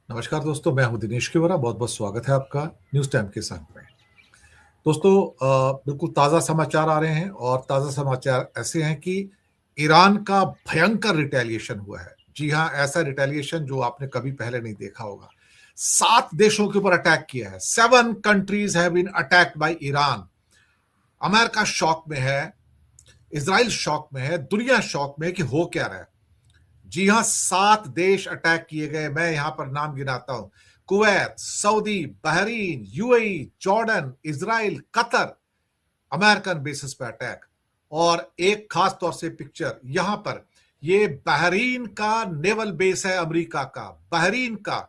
नमस्कार दोस्तों, मैं हूं दिनेश केवरा। बहुत बहुत स्वागत है आपका न्यूज़ टाइम के संग में। दोस्तों, बिल्कुल ताज़ा समाचार आ रहे हैं और ताज़ा समाचार ऐसे हैं कि ईरान का भयंकर रिटेलिएशन हुआ है। जी हाँ, ऐसा रिटेलिएशन जो आपने कभी पहले नहीं देखा होगा। 7 देशों के ऊपर अटैक किया है। 7 countries have been attacked by Iran. America shock में है, इजराइल शॉक में है, दुनिया शॉक में है कि हो क्या रहा है। जी हां, 7 देश अटैक किए गए। मैं यहां पर नाम गिनाता हूं: Kuwait, Saudi, Bahrain, UAE, Jordan, Israel, Qatar. American basis पे अटैक। और एक खास तौर से पिक्चर यहां पर, ये बहरीन का नेवल बेस है अमेरिका का। बहरीन का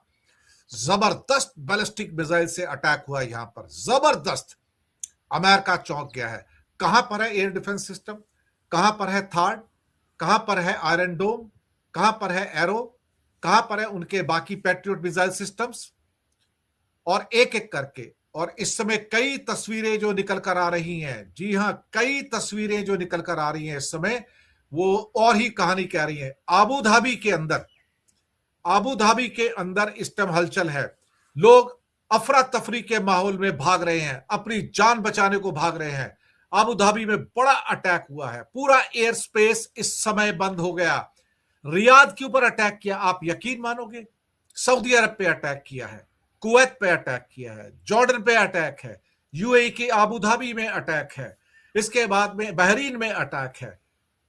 जबरदस्त बैलिस्टिक मिसाइल से अटैक हुआ यहां पर, जबरदस्त। अमेरिका चौंक गया है। कहां पर है एयर डिफेंस सिस्टम, कहां पर है थार्ड, कहां पर है आयरन डोम, कहां पर है एरो, कहां पर है उनके बाकी पैट्रियोट मिसाइल सिस्टम्स। और एक एक करके, और इस समय कई तस्वीरें जो निकल कर आ रही हैं, जी हां, कई तस्वीरें जो निकल कर आ रही हैं इस समय, वो और ही कहानी कह रही है। आबू धाबी के अंदर इस टाइम हलचल है। लोग अफरा तफरी के माहौल में भाग रहे हैं, अपनी जान बचाने को भाग रहे हैं। आबू धाबी में बड़ा अटैक हुआ है, पूरा एयर स्पेस इस समय बंद हो गया। रियाद के ऊपर अटैक किया, आप यकीन मानोगे? सऊदी अरब पे अटैक किया है, कुवैत पे अटैक किया है, जॉर्डन पे अटैक है, यूएई के आबू धाबी में अटैक है, इसके बाद में बहरीन में अटैक है।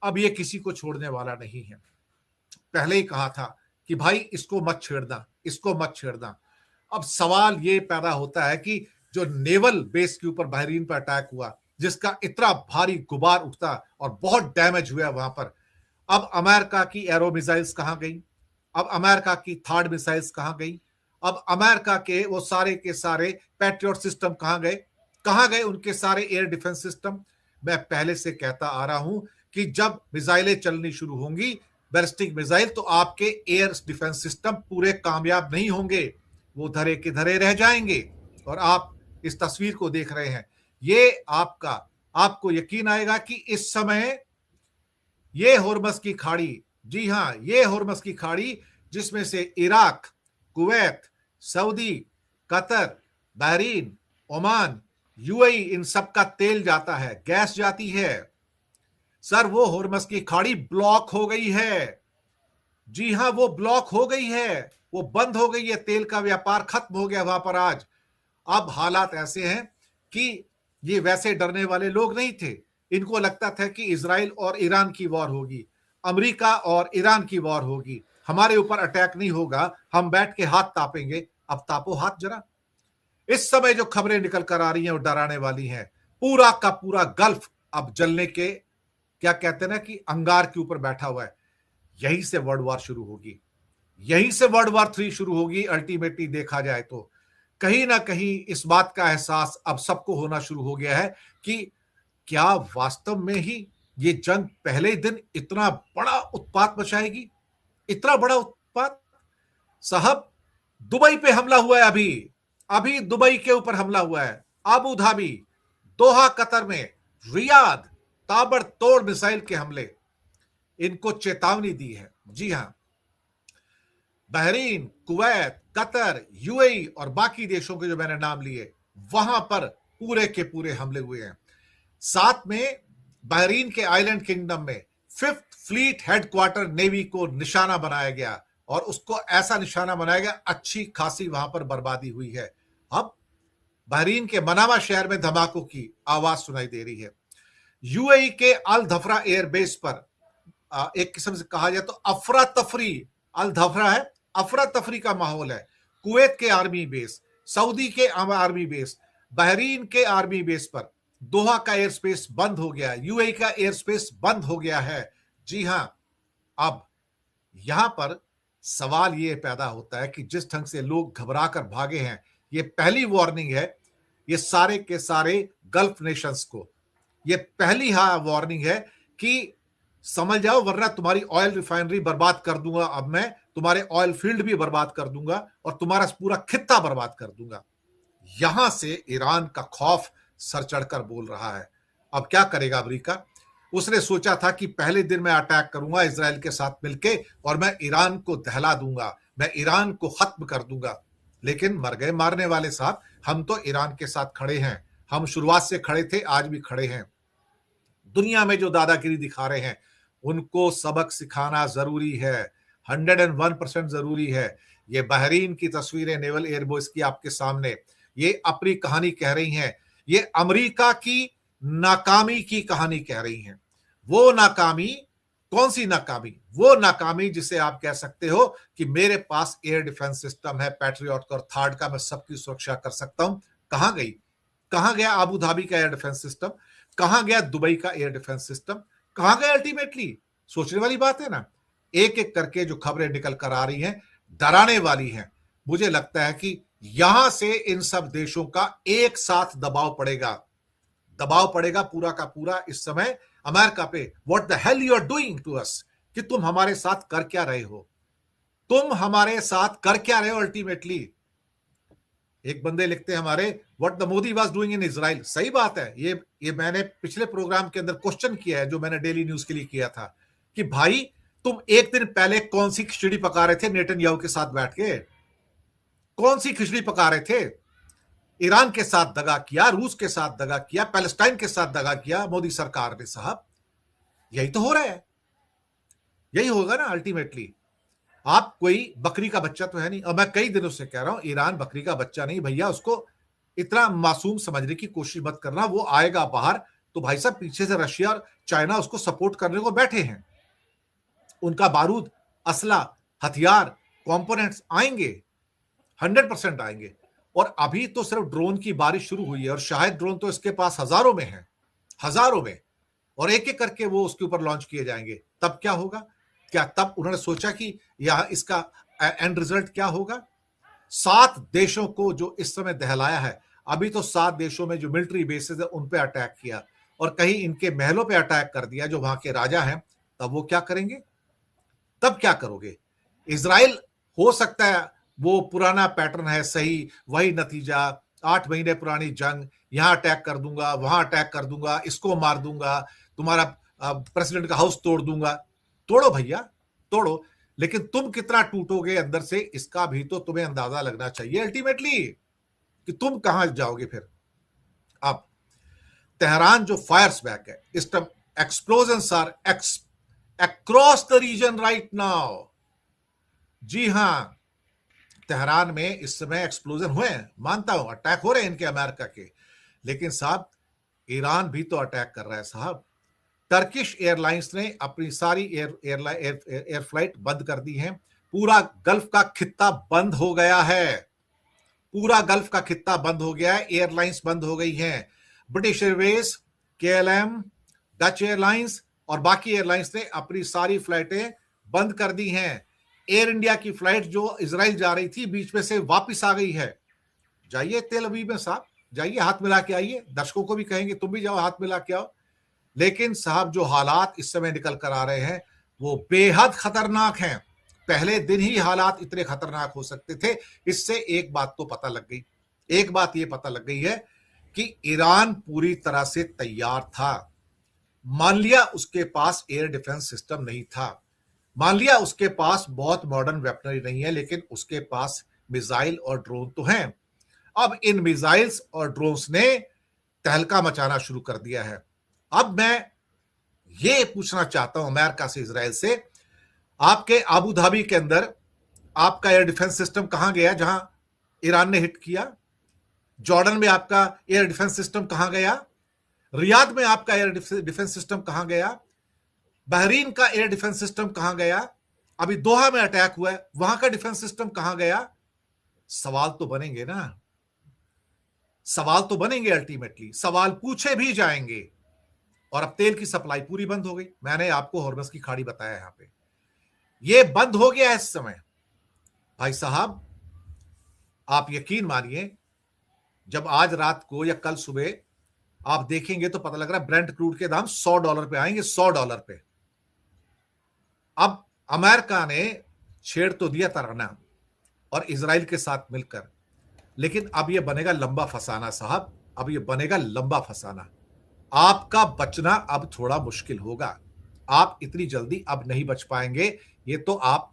अब ये किसी को छोड़ने वाला नहीं है। पहले ही कहा था कि भाई इसको मत छेड़ना, इसको मत छेड़ना। अब सवाल ये पैदा होता है कि जो नेवल बेस के ऊपर बहरीन पर अटैक हुआ, जिसका इतना भारी गुबार उठता और बहुत डैमेज हुआ वहां पर, अब अमेरिका की एरो मिसाइल्स कहां गई? अब अमेरिका की थर्ड मिसाइल्स कहां गई? अब अमेरिका के वो सारे के सारे पैट्रियट सिस्टम कहां गए? कहां गए उनके सारे एयर डिफेंस सिस्टम? मैं पहले से कहता आ रहा हूं कि जब मिसाइलें चलनी शुरू होंगी, बैलिस्टिक मिसाइल, तो आपके एयर डिफेंस सिस्टम पूरे कामयाब नहीं होंगे, वो धरे के धरे रह जाएंगे। और आप इस तस्वीर को देख रहे हैं, ये आपको यकीन आएगा कि इस समय ये होर्मस की खाड़ी, जी हां, ये होर्मस की खाड़ी, जिसमें से Iraq, Kuwait, Saudi, Qatar, Bahrain, Oman, UAE, इन सब का तेल जाता है, गैस जाती है। सर, वो होर्मस की खाड़ी ब्लॉक हो गई है। जी हां, वो ब्लॉक हो गई है, वो बंद हो गई है। तेल का व्यापार खत्म हो गया वहां पर आज। अब हालात ऐसे हैं कि ये वैसे डरने वाले लोग नहीं थे। इनको लगता था कि इजराइल और ईरान की वॉर होगी, अमेरिका और ईरान की वॉर होगी, हमारे ऊपर अटैक नहीं होगा, हम बैठ के हाथ तापेंगे। अब तापो हाथ जरा। इस समय जो खबरें निकल कर आ रही हैं वो डराने वाली हैं। पूरा का पूरा गल्फ अब जलने के, क्या कहते हैं ना, कि अंगार के ऊपर बैठा हुआ है। यहीं से वर्ल्ड वॉर शुरू होगी, यहीं से वर्ल्ड वॉर 3 शुरू होगी। अल्टीमेटली देखा जाए तो कहीं ना कहीं इस बात का एहसास अब सबको होना शुरू हो गया है कि क्या वास्तव में ही ये जंग पहले दिन इतना बड़ा उत्पात मचाएगी, इतना बड़ा उत्पात। साहब, दुबई पे हमला हुआ है, अभी अभी दुबई के ऊपर हमला हुआ है, आबू धाबी, दोहा कतर में, रियाद, ताबड़तोड़ मिसाइल के हमले। इनको चेतावनी दी है। जी हां, बहरीन, कुवैत, कतर, यूएई और बाकी देशों के जो मैंने नाम लिए, वहां पर पूरे के पूरे हमले हुए हैं। साथ में बहरीन के आइलैंड किंगडम में 5th फ्लीट हेडक्वार्टर नेवी को निशाना बनाया गया, और उसको ऐसा निशाना बनाया गया, अच्छी खासी वहां पर बर्बादी हुई है। अब बहरीन के मनामा शहर में धमाकों की आवाज सुनाई दे रही है। यूएई के अल धफरा एयरबेस पर एक किस्म से कहा जाए तो अफरा तफरी, अल धफरा है, अफरा तफरी का माहौल है। कुवैत के आर्मी बेस, सऊदी के आर्मी बेस, बहरीन के आर्मी बेस पर दोहा का एयर स्पेस बंद हो गया, यूएई का एयर स्पेस बंद हो गया है। जी हां, अब यहां पर सवाल यह पैदा होता है कि जिस ढंग से लोग घबरा कर भागे हैं, यह पहली वार्निंग है, ये सारे के सारे गल्फ नेशंस को, यह पहली वार्निंग है कि समझ जाओ, वरना तुम्हारी ऑयल रिफाइनरी बर्बाद कर दूंगा, अब मैं तुम्हारे ऑयल फील्ड भी बर्बाद कर दूंगा और तुम्हारा पूरा खित्ता बर्बाद कर दूंगा। यहां से ईरान का खौफ सर चढ़कर बोल रहा है। अब क्या करेगा अमेरिका? उसने सोचा था कि पहले दिन मैं अटैक करूंगा इजराइल के साथ मिलके और मैं ईरान को दहला दूंगा, मैं ईरान को खत्म कर दूंगा। लेकिन मर गए मारने वाले साहब। हम तो ईरान के साथ खड़े हैं, हम शुरुआत से खड़े थे, आज भी खड़े हैं। दुनिया में जो दादागिरी दिखा रहे हैं उनको सबक सिखाना जरूरी है, 101% जरूरी है। ये बहरीन की तस्वीरें नेवल एयरबेस की आपके सामने, ये अपनी कहानी कह रही हैं। ये अमेरिका की नाकामी की कहानी कह रही हैं। वो नाकामी, कौन सी नाकामी? वो नाकामी जिसे आप कह सकते हो कि मेरे पास एयर डिफेंस सिस्टम है, पैट्रियट का और थार्ड का, मैं सबकी सुरक्षा कर सकता हूं। कहां गई? कहां गया अबू धाबी का एयर डिफेंस सिस्टम? कहां गया दुबई का एयर डिफेंस सिस्टम? कहां गया अल्टीमेटली? सोचने वाली बात है ना। एक एक करके जो खबरें निकल कर आ रही हैं डराने वाली हैं। मुझे लगता है कि यहां से इन सब देशों का एक साथ दबाव पड़ेगा, दबाव पड़ेगा पूरा का पूरा इस समय अमेरिका पे। What the hell you are doing to us, कि तुम हमारे साथ कर क्या रहे हो, तुम हमारे साथ कर क्या रहे हो अल्टीमेटली। एक बंदे लिखते हैं हमारे, what the Modi was doing in Israel. सही बात है, ये मैंने पिछले प्रोग्राम के अंदर क्वेश्चन किया है जो मैंने डेली न्यूज के लिए किया था कि भाई तुम एक दिन पहले कौन सी खिचड़ी पका रहे थे नेतन्याहू के साथ बैठ के? कौन सी खिचड़ी पका रहे थे? ईरान के साथ दगा किया, रूस के साथ दगा किया, पैलेस्टाइन के साथ दगा किया मोदी सरकार ने साहब। यही तो हो रहा है, यही होगा ना अल्टीमेटली। आप कोई बकरी का बच्चा तो है नहीं, और मैं कई दिनों से कह रहा हूं ईरान बकरी का बच्चा नहीं भैया, उसको इतना मासूम समझने की कोशिश मत करना। वो आएगा बाहर तो भाई साहब पीछे से रशिया और चाइना उसको सपोर्ट करने को बैठे हैं। उनका बारूद, असला, हथियार, कंपोनेंट्स आएंगे, 100% आएंगे। और अभी तो सिर्फ ड्रोन की बारिश शुरू हुई है और शायद ड्रोन तो इसके पास हजारों में है, हजारों में, और एक एक करके वो उसके ऊपर लॉन्च किए जाएंगे। तब क्या होगा? क्या तब उन्होंने सोचा कि यह इसका एंड रिजल्ट क्या होगा? 7 देशों को जो इस समय दहलाया है, अभी तो 7 देशों में जो मिलिट्री बेसेस है उन पे अटैक किया और कहीं इनके महलों पे अटैक कर दिया जो वहां के राजा हैं। तब वो क्या करेंगे? तब क्या करोगे? इजराइल हो सकता है वो पुराना पैटर्न है, सही वही नतीजा, 8 महीने पुरानी जंग, यहां अटैक कर दूंगा, वहां अटैक कर दूंगा, इसको मार दूंगा, तुम्हारा प्रेसिडेंट का हाउस तोड़ दूंगा। तोड़ो भैया, तोड़ो, लेकिन तुम कितना टूटोगे अंदर से इसका भी तो तुम्हें अंदाजा लगना चाहिए अल्टीमेटली कि तुम कहां जाओगे फिर। अब तेहरान जो फायर्स बैक है इस time, explosions are across the region right now. जी हां, तेहरान में इस समय एक्सप्लोजन हुए हैं, मानता हूं अटैक हो रहे हैं इनके अमेरिका के, लेकिन साहब ईरान भी तो अटैक कर रहा है साहब। टर्किश एयरलाइंस ने अपनी सारी एयर फ्लाइट बंद कर दी है। पूरा गल्फ का खित्ता बंद हो गया है, पूरा गल्फ का खित्ता बंद हो गया है, एयरलाइंस बंद हो गई हैं। British Airways, KLM, Dutch airlines और बाकी एयरलाइंस ने अपनी सारी फ्लाइटें बंद कर दी हैं। एयर इंडिया की फ्लाइट जो इजराइल जा रही थी बीच में से वापस आ गई है। जाइए तेल अवीव में साहब, जाइए हाथ मिला के आइए, दर्शकों को भी कहेंगे तुम भी जाओ हाथ मिला के आओ। लेकिन साहब जो हालात इस समय निकल कर आ रहे हैं वो बेहद खतरनाक हैं। पहले दिन ही हालात इतने खतरनाक हो सकते थे। इससे एक बात तो पता लग गई, एक बात ये पता लग गई है कि ईरान पूरी तरह से तैयार था। मान लिया उसके पास एयर डिफेंस सिस्टम नहीं था, मान लिया उसके पास बहुत मॉडर्न वेपनरी नहीं है, लेकिन उसके पास मिसाइल और ड्रोन तो हैं। अब इन मिसाइल्स और ड्रोन्स ने तहलका मचाना शुरू कर दिया है। अब मैं ये पूछना चाहता हूं अमेरिका से, इजराइल से, आपके आबू धाबी के अंदर आपका एयर डिफेंस सिस्टम कहां गया जहां ईरान ने हिट किया? जॉर्डन में आपका एयर डिफेंस सिस्टम कहां गया? रियाद में आपका एयर डिफेंस सिस्टम कहां गया? बहरीन का एयर डिफेंस सिस्टम कहां गया? अभी दोहा में अटैक हुआ है, वहां का डिफेंस सिस्टम कहां गया? सवाल तो बनेंगे ना, सवाल तो बनेंगे, अल्टीमेटली सवाल पूछे भी जाएंगे। और अब तेल की सप्लाई पूरी बंद हो गई। मैंने आपको हॉर्मस की खाड़ी बताया, यहां पे ये बंद हो गया इस समय। भाई साहब आप यकीन मानिए, जब आज रात को या कल सुबह आप देखेंगे तो पता लग रहा है ब्रेंट क्रूड के दाम $100 पे आएंगे, $100 पे। अब अमेरिका ने छेड़ तो दिया तराना और इजराइल के साथ मिलकर, लेकिन अब यह बनेगा लंबा फसाना साहब, अब यह बनेगा लंबा फसाना। आपका बचना अब थोड़ा मुश्किल होगा। आप इतनी जल्दी अब नहीं बच पाएंगे। ये तो आप